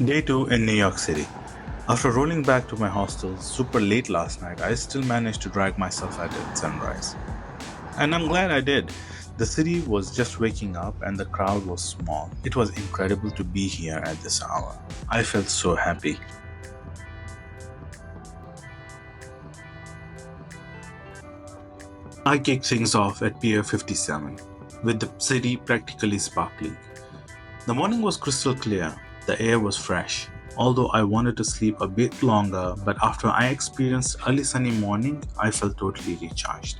Day 2 in New York City. After rolling back to my hostel super late last night, I still managed to drag myself out at sunrise. And I'm glad I did. The city was just waking up and the crowd was small. It was incredible to be here at this hour. I felt so happy. I kicked things off at Pier 57, with the city practically sparkling. The morning was crystal clear, the air was fresh. Although I wanted to sleep a bit longer, but after I experienced early sunny morning, I felt totally recharged.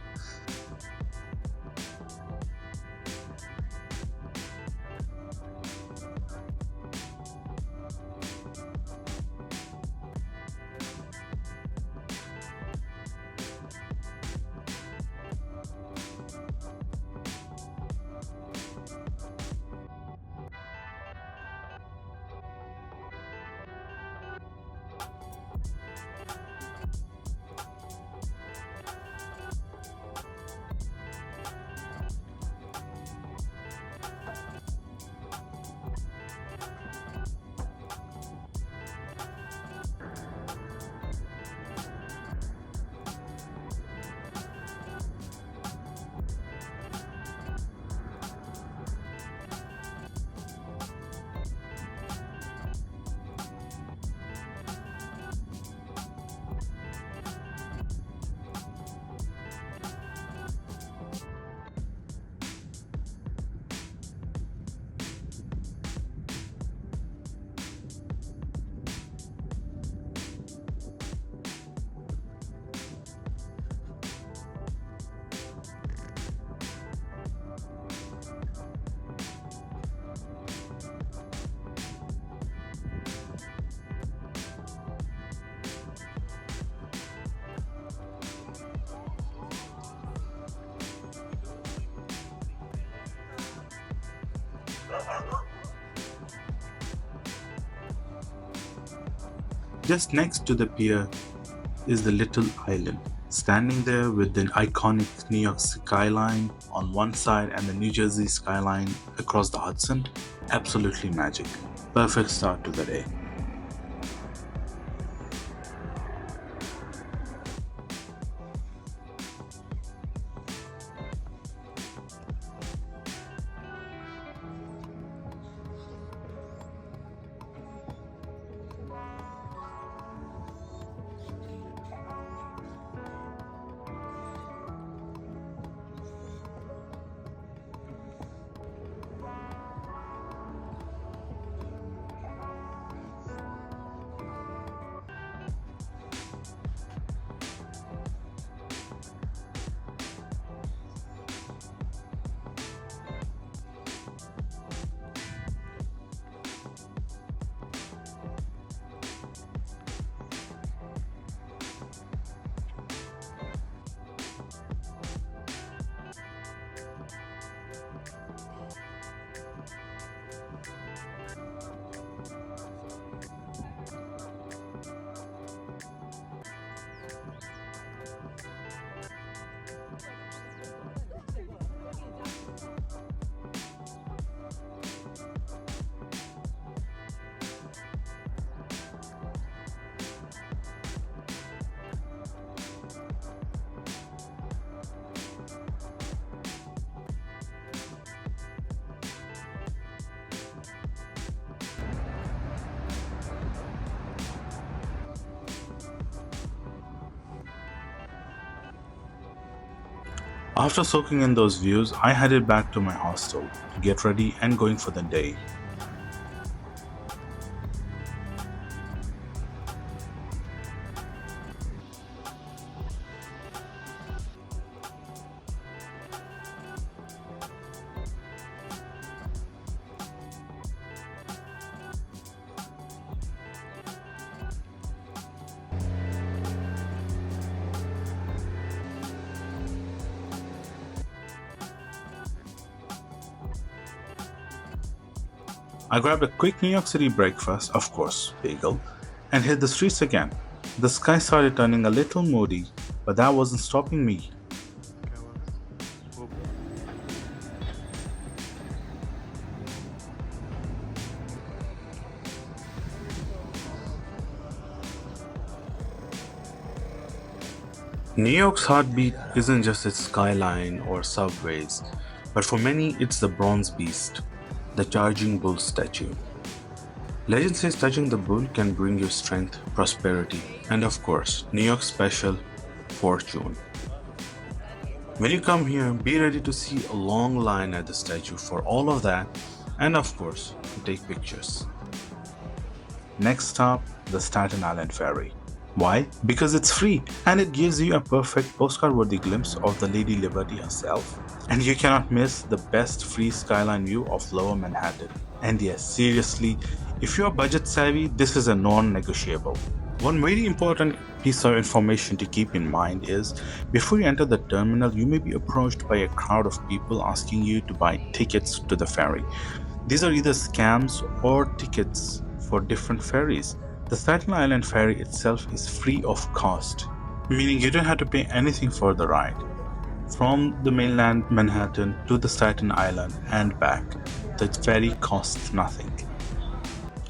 Just next to the pier is the little island, standing there with the iconic New York skyline on one side and the New Jersey skyline across the Hudson. Absolutely magic. Perfect start to the day. After soaking in those views, I headed back to my hostel to get ready and going for the day. I grabbed a quick New York City breakfast, of course, bagel, and hit the streets again. The sky started turning a little moody, but that wasn't stopping me. New York's heartbeat isn't just its skyline or subways, but for many it's the bronze beast, the charging bull statue. Legend says touching the bull can bring you strength, prosperity, and of course, New York's special, fortune. When you come here, be ready to see a long line at the statue for all of that, and of course, to take pictures. Next stop, the Staten Island Ferry. Why? Because it's free and it gives you a perfect postcard worthy glimpse of the Lady Liberty herself. And you cannot miss the best free skyline view of Lower Manhattan. And yes, seriously, if you are budget savvy, this is a non negotiable. One very important piece of information to keep in mind is before you enter the terminal, you may be approached by a crowd of people asking you to buy tickets to the ferry. These are either scams or tickets for different ferries. The Staten Island ferry itself is free of cost, meaning you don't have to pay anything for the ride. From the mainland Manhattan to the Staten Island and back, the ferry costs nothing.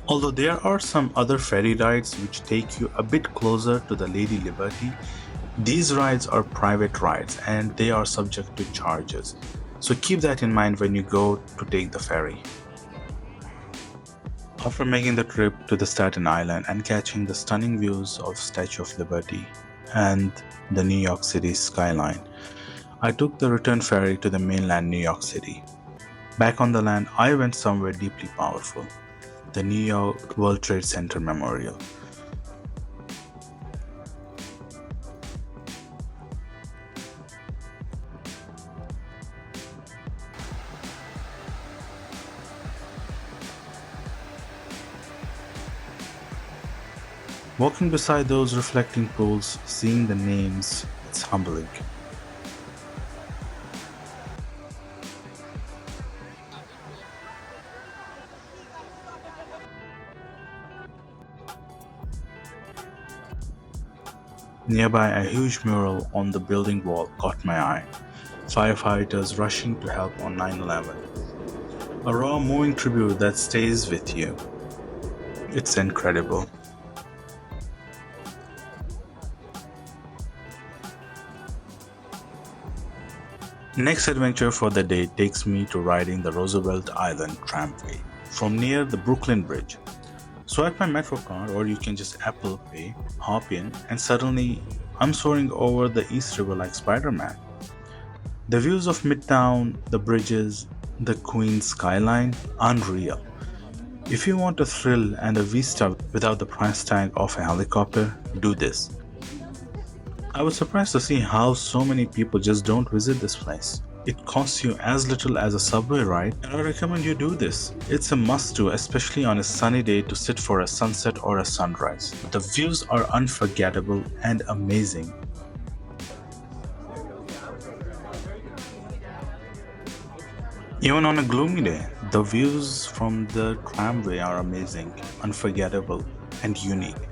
Although there are some other ferry rides which take you a bit closer to the Lady Liberty, these rides are private rides and they are subject to charges. So keep that in mind when you go to take the ferry. After making the trip to the Staten Island and catching the stunning views of Statue of Liberty and the New York City skyline, I took the return ferry to the mainland New York City. Back on the land, I went somewhere deeply powerful, the New York World Trade Center Memorial. Walking beside those reflecting pools, seeing the names, it's humbling. Nearby, a huge mural on the building wall caught my eye. Firefighters rushing to help on 9/11. A raw, moving tribute that stays with you. It's incredible. Next adventure for the day takes me to riding the Roosevelt Island Tramway from near the Brooklyn Bridge. Swipe my Metro card or you can just Apple Pay, hop in, and suddenly I'm soaring over the East River like Spider-Man. The views of Midtown, the bridges, the Queens skyline, unreal. If you want a thrill and a vista without the price tag of a helicopter, do this. I was surprised to see how so many people just don't visit this place. It costs you as little as a subway ride, and I recommend you do this. It's a must do, especially on a sunny day to sit for a sunset or a sunrise. The views are unforgettable and amazing. Even on a gloomy day, the views from the tramway are amazing, unforgettable, and unique.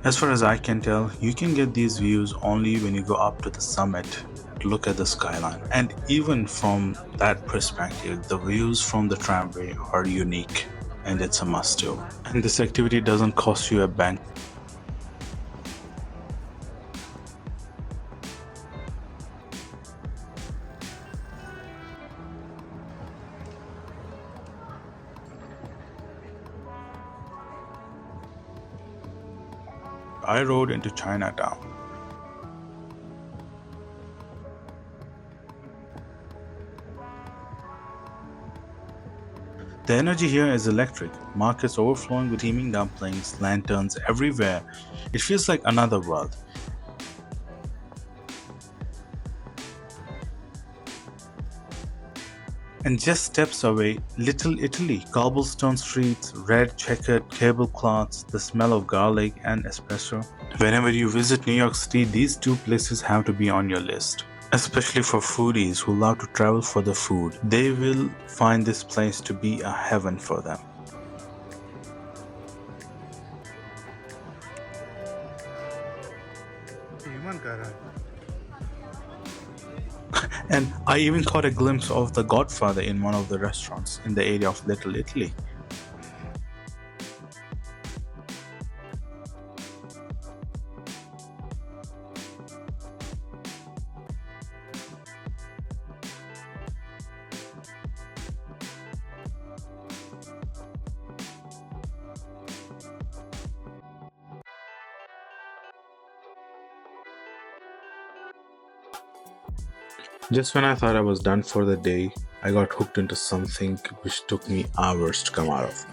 As far as I can tell, you can get these views only when you go up to the summit to look at the skyline. And even from that perspective, the views from the tramway are unique and it's a must do. And this activity doesn't cost you a bank. I rode into Chinatown. The energy here is electric, markets overflowing with steaming dumplings, lanterns everywhere. It feels like another world. And just steps away, Little Italy, cobblestone streets, red checkered tablecloths, the smell of garlic and espresso. Whenever you visit New York City, these two places have to be on your list. Especially for foodies who love to travel for the food, they will find this place to be a heaven for them. And I even caught a glimpse of The Godfather in one of the restaurants in the area of Little Italy. Just when I thought I was done for the day, I got hooked into something which took me hours to come out of.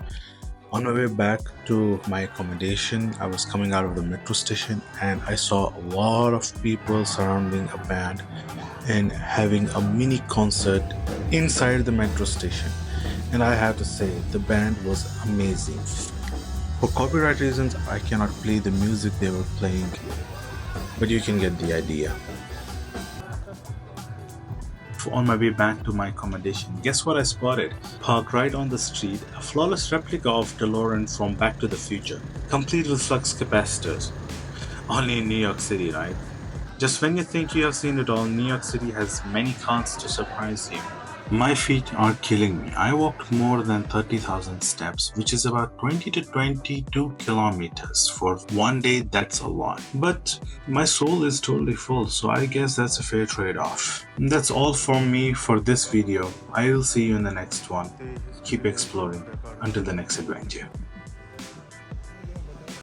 On my way back to my accommodation, I was coming out of the metro station and I saw a lot of people surrounding a band and having a mini concert inside the metro station. And I have to say, the band was amazing. For copyright reasons, I cannot play the music they were playing, but you can get the idea. On my way back to my accommodation, guess what I spotted? Parked right on the street, a flawless replica of DeLorean from Back to the Future, complete with flux capacitors. Only in New York City, right? Just when you think you have seen it all, New York City has many cons to surprise you. My feet are killing me. I walked more than 30,000 steps, which is about 20 to 22 kilometers. For one day, that's a lot. But my soul is totally full, so I guess that's a fair trade-off. That's all from me for this video. I will see you in the next one. Keep exploring. Until the next adventure.